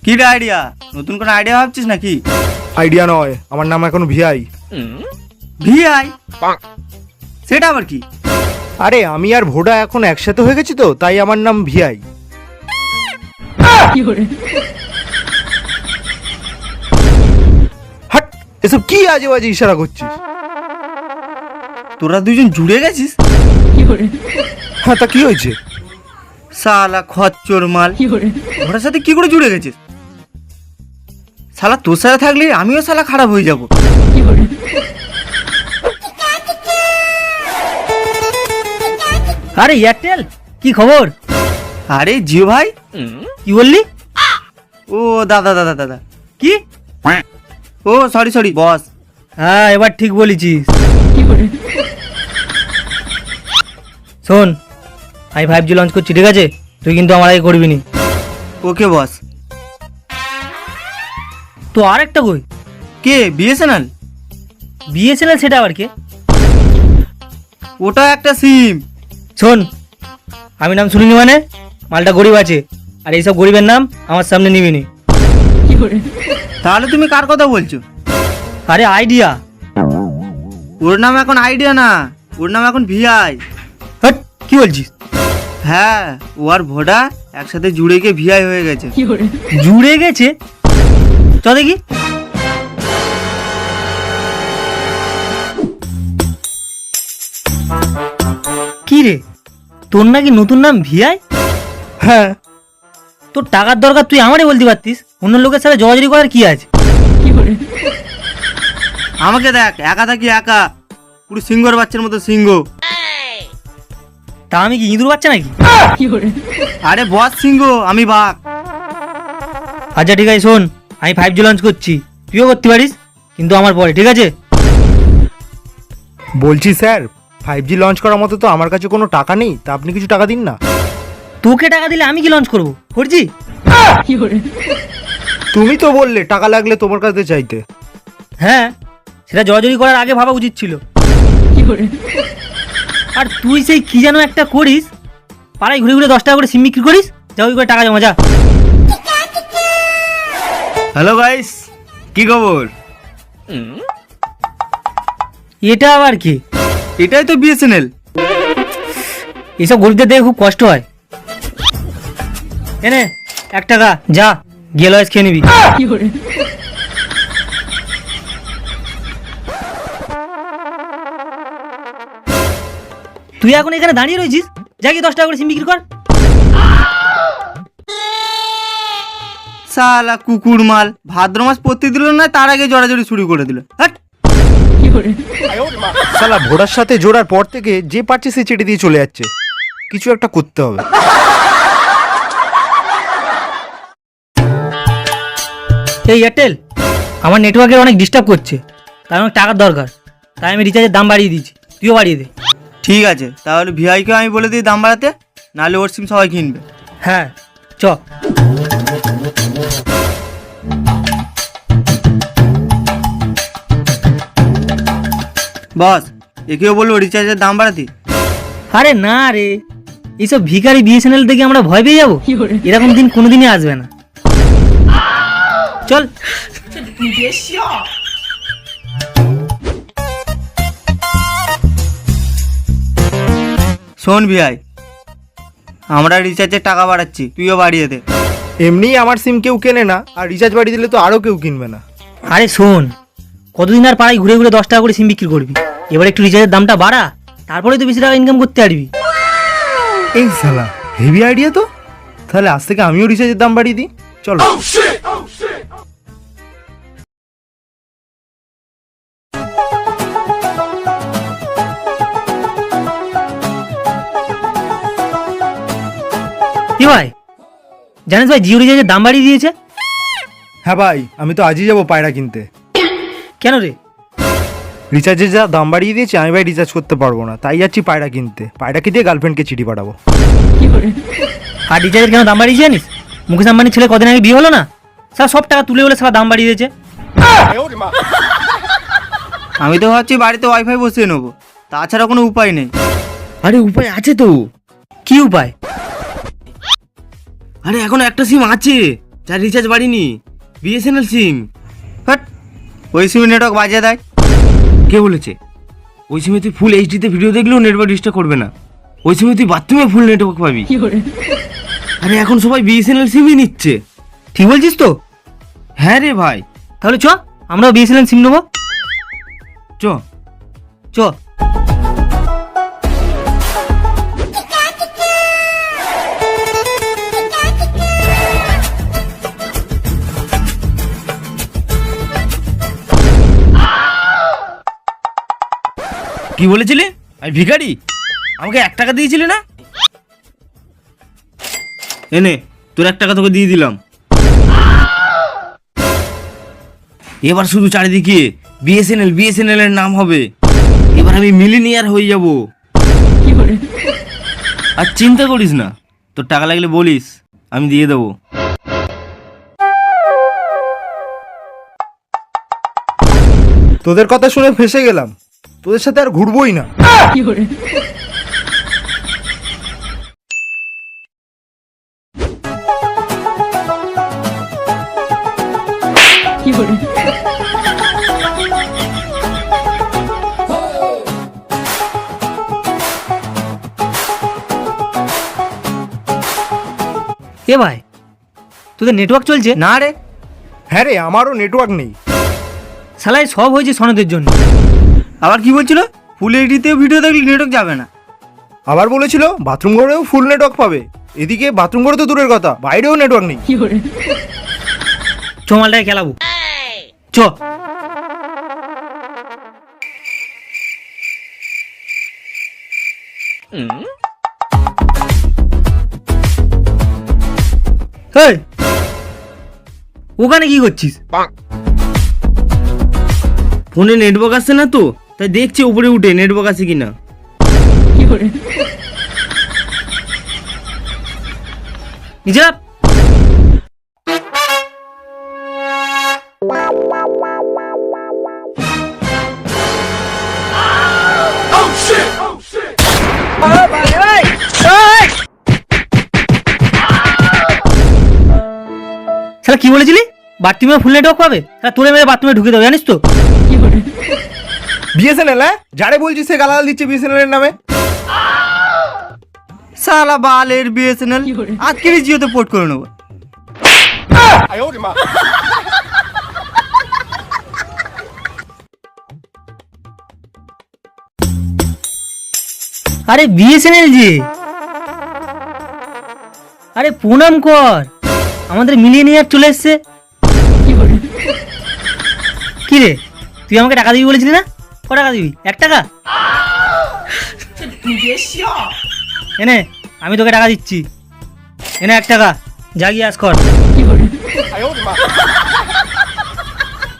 কি রে আইডিয়া, নতুন কোন আইডিয়া ভাবছিস নাকি? আইডিয়া নয়, আমার নাম এখন ভিআই। ভিআই? সেটা আবার কি? আরে আমি আর ভোডা এখন একসাথে হয়ে গেছি তো, তাই আমার নাম ভিআই। হাট, এসব কি আজে বাজে ইশারা করছিস? তোরা দুজন জুড়ে গেছিস? হ্যাঁ, তা কি হয়েছে? শালা খচ্চর মাল, ওটার সাথে কি করে জুড়ে গেছিস? শালা তোর সাথে থাকলে আমিও শালা খারাপ হয়ে যাব। আরে এয়ারটেল, কি খবর? আরে জিও ভাই, কি বললি? ও দাদা দাদা দাদা কি? ও সরি সরি বস। হ্যাঁ, এবার ঠিক বলেছিস। শোন, আমি 5G লঞ্চ করছি, ঠিক আছে? তুই কিন্তু আমার আগে করবি নি। ওকে বস। তো আর একটা কই? কে? বিএসএনএল? বিএসএনএল সেটা আবার কে? ওটা একটা সিম। শোন, আমি নাম শুনিনি মানে মালটা গরিব আছে, আর এইসব গরিবের নাম আমার সামনে নিবি নি। তাহলে তুমি কার কথা বলছো? আরে আইডিয়া। ওর নাম এখন আইডিয়া না, ওর নাম এখন ভিআই। হট, কি বলছিস? হ্যাঁ, ও আর ভোডা একসাথে জুড়ে গিয়ে ভিআই হয়ে গেছে। জুড়ে গেছে? চ দেখি। কি রে, তোর নাকি নতুন নাম ভিআই? হ্যাঁ, তোর টাকার দরকার, তুই আমারই বলতে পারতিস। অন্য লোকের সাথে জগাজগি করার কি আছে? আমাকে দেখ, একা থাকি একা, পুরো সিংহর বাচ্চার মতো সিংহ। তা আমি কি ইঁদুর বাচ্চা নাকি? আরে বস সিংহ, আমি বাঘ। আচ্ছা ঠিক আছে, শোন, আমি 5G লঞ্চ করছি, তুইও করতে পারিস, কিন্তু আমার পরে, ঠিক আছে? বলছি স্যার, 5G লঞ্চ করার মতো তো আমার কাছে কোনো টাকা নেই, তা আপনি কিছু টাকা দিন না। তোকে টাকা দিলে আমি কি লঞ্চ করবো? করছি? তুমি তো বললে টাকা লাগলে তোমার কাছে চাইতে। হ্যাঁ, সেটা জগাজগি করার আগে ভাবা উচিত ছিল। আর তুই সেই কি যেন একটা করিস, পাড়ায় ঘুরে ঘুরে 10 টাকা করে সিম বিক্রি করিস, যা ওই করে টাকা জমা যা। হ্যালো গাইস, কি খবর? এটা আবার কি? এটাই তো বিএসএনএল। এসব গরিবদের দেখে খুব কষ্ট হয়। এনে 1 টাকা, যা গিয়ে লয়েস খেয়ে নিবি। তুই এখন এখানে দাঁড়িয়ে রয়েছিস, যা গিয়ে 10 টাকা করে সিম বিক্রি কর। শালা কুকুর মাল, ভাদ্র মাস পড়তে দিল না, তার আগে জড়াজড়ি শুরু করে দিল। হ্যাট! শালা ভোডার সাথে জোড়ার পর থেকে যে পারছে সে চেটে দিয়ে চলে যাচ্ছে। কিছু একটা করতে হবে। এই এয়ারটেল, আমার নেটওয়ার্কের অনেক ডিস্টার্ব করছে, তার অনেক টাকার দরকার, তাই আমি রিচার্জের দাম বাড়িয়ে দিয়েছি, তুইও বাড়িয়ে দে। ঠিক আছে, তাহলে ভিআইকে আমি বলে দিই দাম বাড়াতে, নাহলে ওর সিম সবাই কিনবে। হ্যাঁ, চ। বস, একেও বলবো রিচার্জের দাম বাড়াতে? আরে না রে, এইসব ভিখারি বিএসএনএল থেকে আমরা ভয় পেয়ে যাবো? এরকম দিন কোনোদিনই আসবে না। চল। শোন ভিআই, আমরা রিচার্জের টাকা বাড়াচ্ছি, তুইও বাড়িয়ে দে। এমনি আমার সিম কেউ কেনে না, আর রিচার্জ বাড়িয়ে দিলে তো আরও কেউ কিনবে না। আরে শোন, কতদিন আর পাড়ায় ঘুরে ঘুরে 10 টাকা করে সিম বিক্রি করবি? এবার একটু রিচার্জের দামটা বাড়া, তারপরে তো বেশি টাকা ইনকাম করতে পারবি। এই শালা হেভি আইডিয়া তো। তাহলে আজ থেকে আমিও রিচার্জের দাম বাড়িয়ে দিই, চলো। কি ভাই, জানিস ভাই জিও রিচার্জের দাম বাড়িয়ে দিয়েছে? হ্যাঁ ভাই, আমি তো আজই যাবো পায়রা কিনতে। কেন রে? রিচার্জের যা দাম বাড়িয়ে দিয়েছে, আমি ভাই রিচার্জ করতে পারবো না, তাই যাচ্ছি পায়রা কিনতে। পায়রাকে দিয়ে গার্লফ্রেন্ডকে চিঠি পাঠাবো। আর রিচার্জের কেন দাম বাড়িয়েছে জানিস? মুকেশ আম্বানির ছেলে কদিন আগে বিয়ে হলো না, স্যার সব টাকা তুলে বলে সারা দাম বাড়িয়ে দিয়েছে। আমি তো ভাবছি বাড়িতে ওয়াইফাই বসিয়ে নেবো, তাছাড়া কোনো উপায় নেই। আরে উপায় আছে তো। কি উপায়? আরে এখন একটা সিম আছে, যার রিচার্জ বাড়িনি, বিএসএনএল সিম। বাট ওই সিমে নেটওয়ার্ক বাজিয়ে দেয়। কে বলেছে? ওই সিমে তুই ফুল এইচডিতে ভিডিও দেখলেও নেটওয়ার্ক ডিস্টার্ব করবে না। ওই সিমে তুই বাথরুমে ফুল নেটওয়ার্ক পাবি। আরে এখন সবাই বিএসএনএল সিমই নিচ্ছে। ঠিক বলছিস তো? হ্যাঁ রে ভাই, তাহলে চ, আমরাও বিএসএনএল সিম নেবো। চ। চ। কি বলেছিলে? আমি ভিখারি? আমাকে 1 টাকা দিয়েছিলে না? এনে তোর 1 টাকা তোকে দিয়ে দিলাম। এবার শুধু চারিদিকে বিএসএনএল বিএসএনএল এর নাম হবে। এবার আমি মিলিনিয়ার হয়ে যাব। আর চিন্তা করিস না, তোর টাকা লাগলে বলিস, আমি দিয়ে দেবো। তোদের কথা শুনে ফেঁসে গেলাম, তোদের সাথে আর ঘুরবোই না। এ ভাই, তোদের নেটওয়ার্ক চলছে? না রে, হ্যাঁ রে, আমারও নেটওয়ার্ক নেই। শালাই সব হয়েছে সনদের জন্য। আবার কি বলছিল? ফুল এইচডিতেও ভিডিও দেখলে নেটওয়ার্ক যাবে না। আবার বলেছিল বাথরুম ঘরেও ফুল নেটওয়ার্ক পাবে। এদিকে বাথরুম ঘরে তো দূরের কথা, বাইরেও নেটওয়ার্ক নেই। চ মালটাকে খেলাবো, চ। হেই, ওখানে কি করছিস? ফোনে নেটওয়ার্ক আসছে না তো, তাই দেখছি উপরে উঠে নেটওয়ার্ক আছে কিনা। নিচে নাম। শালা কি বলেছিলি? বাথরুমে ফুল নেটওয়ার্ক পাবে? শালা তোরে মেরে বাথরুমে ঢুকে দেবো, জানিস তো? বিএসএনএল, হ্যাঁ, যারে বলছিস সে গালাগাল দিচ্ছে বিএসএনএল এর নামে। সালা বালের বিএসএনএল, আজকের জিওতে পোর্ট করে নেবো। আরে বিএসএনএল যে, আরে প্রণাম কর, আমাদের মিলিয়নিয়ার চলে এসছে। কি রে, তুই আমাকে টাকা দিবি বলেছিলি না? ক টাকা দিবি? 1 টাকা? এনে আমি তোকে টাকা দিচ্ছি, এনে 1 টাকা, জাগিয়ে আস কর।